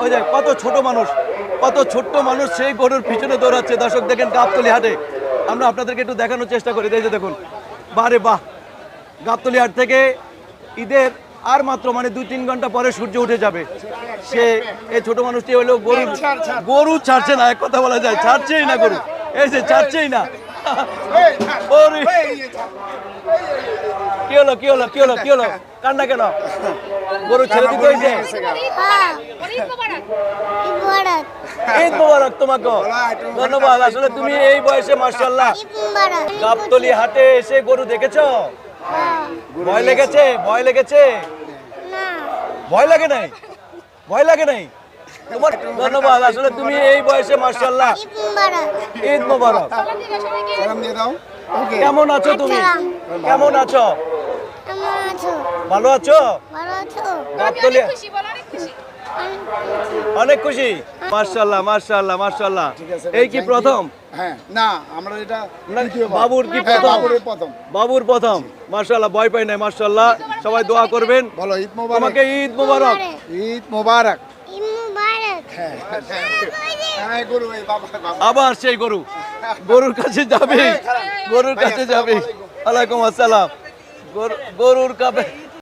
ওই যে কত ছোট্ট মানুষ সেই গরুর পিছনে দৌড়াচ্ছে। দর্শক দেখেন গাবতলী হাটে, আমরা আপনাদেরকে একটু দেখানোর চেষ্টা করি। এই যে দেখুন, বারে বাহ, গাবতলী হাট থেকে ঈদের আর মাত্র মানে 2-3 ঘন্টা পরে সূর্য উঠে যাবে। সে এই ছোট মানুষটি হলো গরু ছাড়ছে না, এক কথা বলা যায়, ছাড়ছেই না গরু। এই যে ছাড়ছেই না। কি হলো কি হলো কি হলো কি হলো, কান্না কেন? গরু ছেড়ে দিতে হয়েছে? ঈদ মোবারক তোমাকে, ধন্যবাদ। আসলে তুমি এই বয়সে মাশাআল্লাহ গাবতলী হাটে এসে গরু দেখেছো? ভয় লেগেছে? ভয় লেগেছে? ভয় লাগে নাই? ভয় লাগে নাই তোমার? ধন্যবাদ। আসলে তুমি এই বয়সে মাশাআল্লাহ, ঈদ মোবারক। কেমন আছো তুমি? কেমন আছো? ভালো আছো? গাবতলী অনেক খুশি। মাশাআল্লাহ মাশাআল্লাহ মাশাআল্লাহ। এই কি প্রথম? হ্যাঁ, না আমরা এটা বাবুর কি প্রথম? বাবুর প্রথম। মাশাআল্লাহ, ভয় পাই নাই। মাশাআল্লাহ, সবাই দোয়া করবেন। বলো ঈদ মোবারক। তোমাকে ঈদ মোবারক। ঈদ মোবারক। আবার সেই গরুর কাছে যাবে, গরুর কাছে যাবে। ওয়ালাইকুম আসসালাম। গরুর কাছে